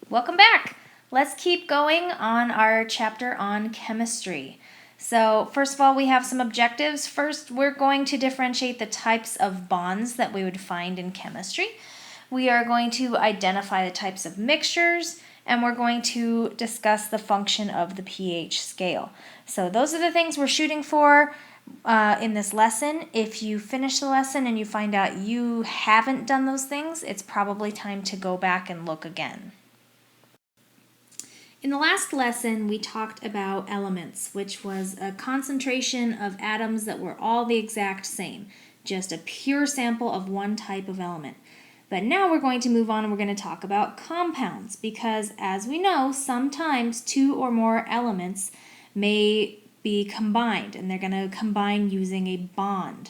Welcome back. Let's keep going on our chapter on chemistry. So first of all, we have some objectives. First, we're going to differentiate the types of bonds that we would find in chemistry. We are going to identify the types of mixtures, and we're going to discuss the function of the pH scale. So those are the things we're shooting for in this lesson. If you finish the lesson and you find out you haven't done those things, it's probably time to go back and look again. In the last lesson, we talked about elements, which was a concentration of atoms that were all the exact same, just a pure sample of one type of element. But now we're going to move on and we're going to talk about compounds, because as we know, sometimes two or more elements may be combined, and they're going to combine using a bond.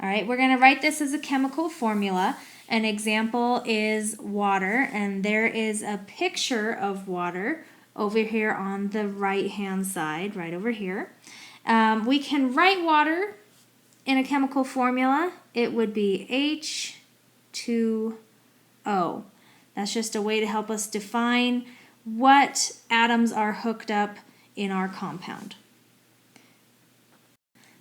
All right, we're going to write this as a chemical formula. An example is water, and there is a picture of water over here on the right-hand side, right over here. We can write water in a chemical formula. It would be H2O. That's just a way to help us define what atoms are hooked up in our compound.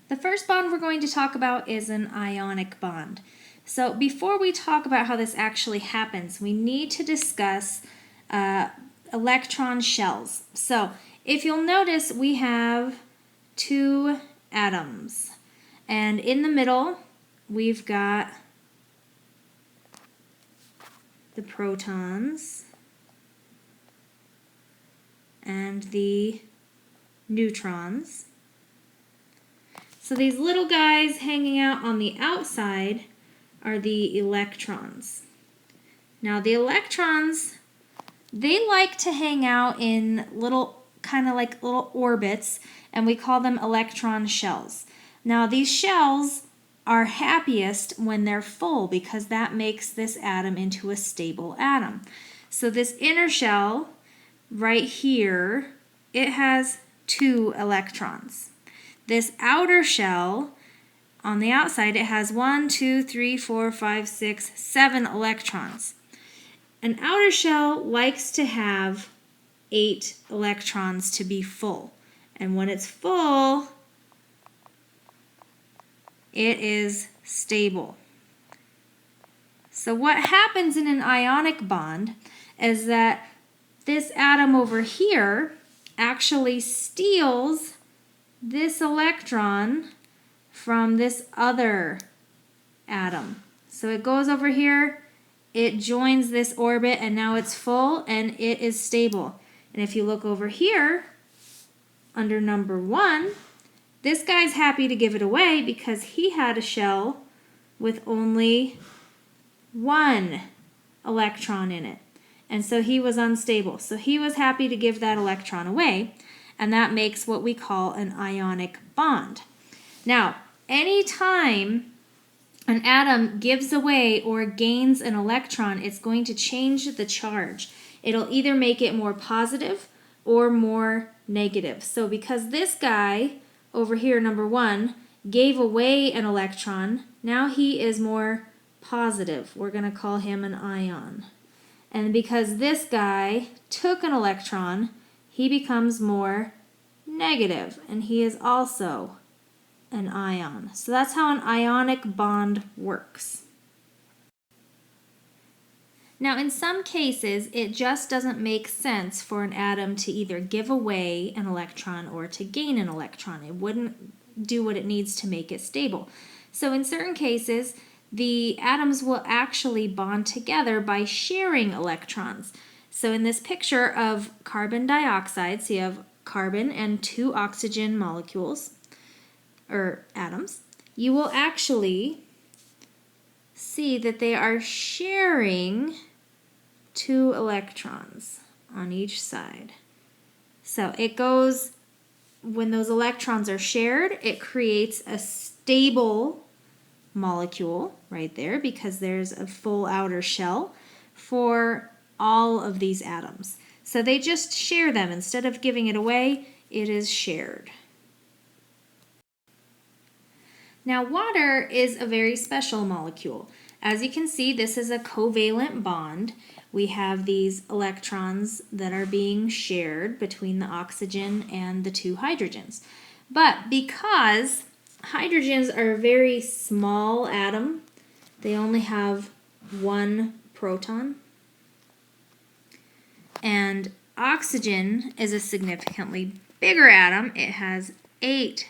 The first bond we're going to talk about is an ionic bond. So before we talk about how this actually happens, we need to discuss electron shells. So if you'll notice, we have two atoms, and in the middle we've got the protons and the neutrons. So these little guys hanging out on the outside are the electrons. Now the electrons, they like to hang out in little, kind of like little orbits, and we call them electron shells. Now these shells are happiest when they're full, because that makes this atom into a stable atom. So this inner shell right here, it has 2 electrons. This outer shell on the outside, it has 1, 2, 3, 4, 5, 6, 7 electrons. An outer shell likes to have 8 electrons to be full. And when it's full, it is stable. So what happens in an ionic bond is that this atom over here actually steals this electron from this other atom. So it goes over here, it joins this orbit, and now it's full and it is stable. And if you look over here, under number 1, this guy's happy to give it away because he had a shell with only 1 electron in it. And so he was unstable. So he was happy to give that electron away, and that makes what we call an ionic bond. Now, anytime an atom gives away or gains an electron, it's going to change the charge. It'll either make it more positive or more negative. So because this guy over here, number 1, gave away an electron, now he is more positive. We're going to call him an ion. And because this guy took an electron, he becomes more negative, and he is also an ion. So that's how an ionic bond works. Now, in some cases, it just doesn't make sense for an atom to either give away an electron or to gain an electron. It wouldn't do what it needs to make it stable. So in certain cases, the atoms will actually bond together by sharing electrons. So in this picture of carbon dioxide, so you have carbon and 2 oxygen molecules, or atoms, you will actually see that they are sharing 2 electrons on each side. So it goes, when those electrons are shared, it creates a stable molecule right there, because there's a full outer shell for all of these atoms. So they just share them. Instead of giving it away, it is shared. Now, water is a very special molecule. As you can see, this is a covalent bond we have these electrons that are being shared between the oxygen and the two hydrogens. But because hydrogens are a very small atom, they only have one proton, and oxygen is a significantly bigger atom. It has 8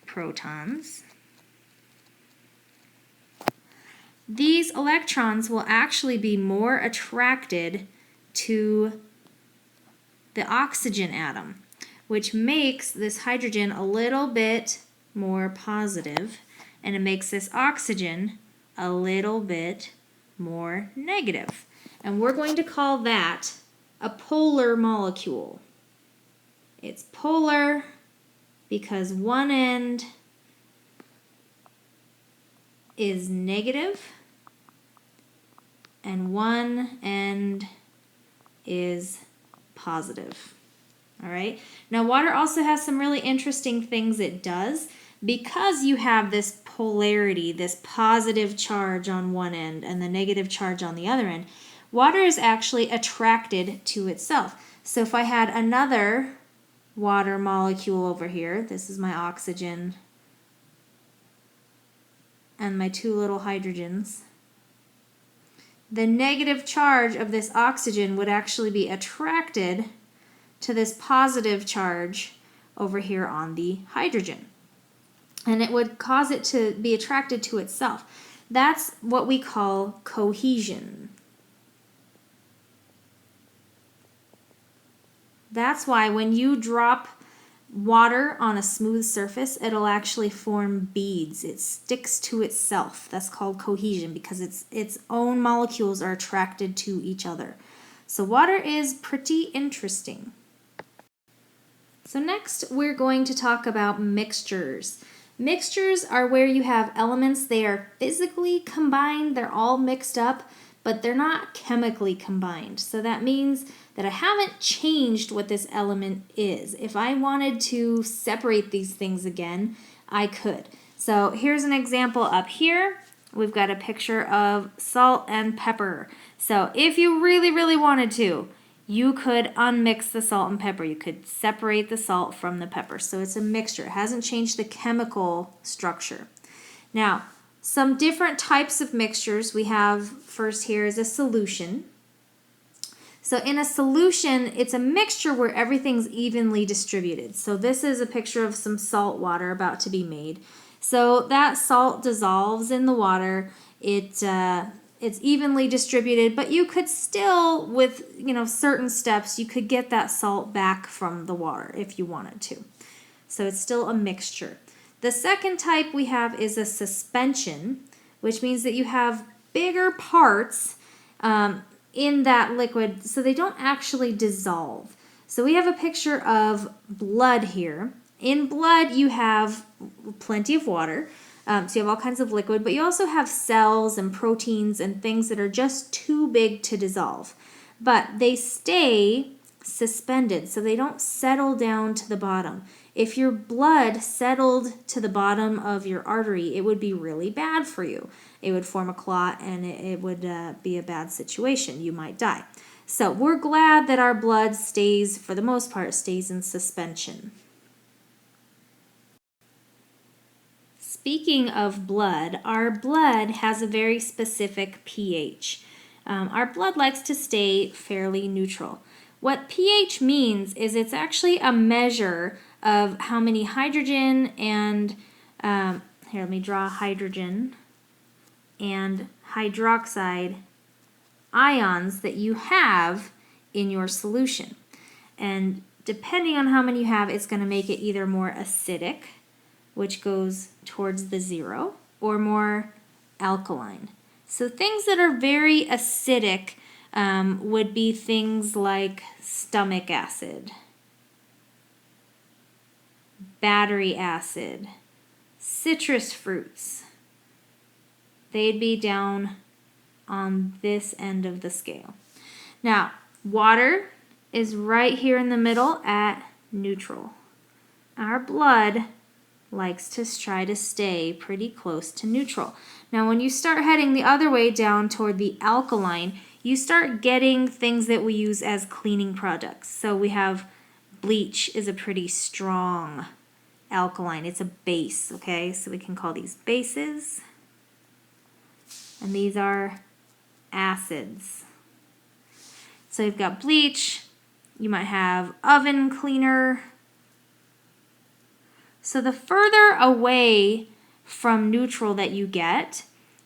protons. These electrons will actually be more attracted to the oxygen atom, which makes this hydrogen a little bit more positive, and it makes this oxygen a little bit more negative. And we're going to call that a polar molecule. It's polar because one end is negative and one end is positive. All right. Now, water also has some really interesting things it does. Because you have this polarity, this positive charge on one end and the negative charge on the other end, water is actually attracted to itself. So if I had another water molecule over here, this is my oxygen and my 2 little hydrogens, the negative charge of this oxygen would actually be attracted to this positive charge over here on the hydrogen. And it would cause it to be attracted to itself. That's what we call cohesion. That's why when you drop water on a smooth surface, it'll actually form beads. It sticks to itself. That's called cohesion because its own molecules are attracted to each other. So water is pretty interesting. So next we're going to talk about mixtures. Mixtures are where you have elements, they are physically combined, they're all mixed up, but they're not chemically combined. So that means that I haven't changed what this element is. If I wanted to separate these things again, I could. So here's an example up here. We've got a picture of salt and pepper. So if you really, really wanted to, you could unmix the salt and pepper. You could separate the salt from the pepper. So it's a mixture. It hasn't changed the chemical structure. Now, some different types of mixtures we have first here is a solution. So in a solution, it's a mixture where everything's evenly distributed. So this is a picture of some salt water about to be made. So that salt dissolves in the water. It's evenly distributed, but you could still, with certain steps, you could get that salt back from the water if you wanted to. So it's still a mixture. The second type we have is a suspension, which means that you have bigger parts in that liquid, so they don't actually dissolve. So we have a picture of blood here. In blood, you have plenty of water. So you have all kinds of liquid, but you also have cells and proteins and things that are just too big to dissolve. But they stay suspended, so they don't settle down to the bottom. If your blood settled to the bottom of your artery, it would be really bad for you. It would form a clot and it would be a bad situation. You might die. So we're glad that our blood stays, for the most part, stays in suspension. Speaking of blood, our blood has a very specific pH. Our blood likes to stay fairly neutral. What pH means is it's actually a measure of how many hydrogen and, here let me draw hydrogen and hydroxide ions that you have in your solution. And depending on how many you have, it's going to make it either more acidic, which goes towards the 0, or more alkaline. So things that are very acidic would be things like stomach acid, battery acid, citrus fruits. They'd be down on this end of the scale. Now, water is right here in the middle at neutral. Our blood likes to try to stay pretty close to neutral. Now, when you start heading the other way down toward the alkaline, you start getting things that we use as cleaning products. So we have bleach is a pretty strong alkaline. It's a base, okay? So we can call these bases. And these are acids. So you've got bleach. You might have oven cleaner. So the further away from neutral that you get,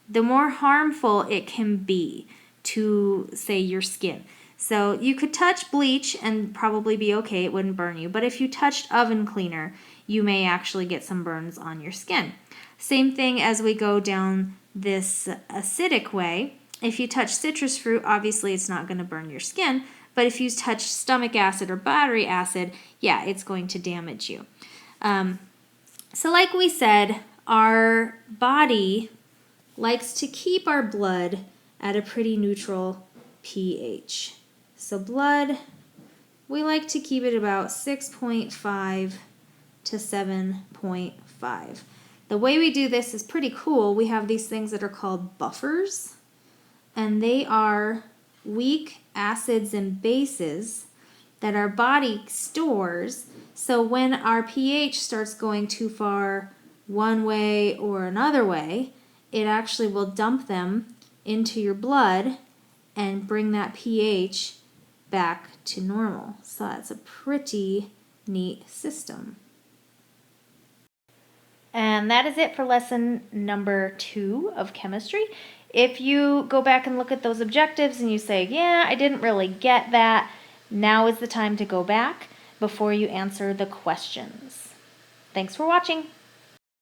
the more harmful it can be to, say, your skin. So you could touch bleach and probably be okay, it wouldn't burn you. But if you touched oven cleaner, you may actually get some burns on your skin. Same thing as we go down this acidic way. If you touch citrus fruit, obviously it's not going to burn your skin. But if you touch stomach acid or battery acid, yeah, it's going to damage you. So like we said, our body likes to keep our blood at a pretty neutral pH. So blood, we like to keep it about 6.5 to 7.5. The way we do this is pretty cool. We have these things that are called buffers, and they are weak acids and bases that our body stores. So when our pH starts going too far one way or another way, it actually will dump them into your blood and bring that pH back to normal. So that's a pretty neat system. And that is it for lesson number 2 of chemistry. If you go back and look at those objectives and you say, yeah, I didn't really get that, now is the time to go back before you answer the questions. Thanks for watching.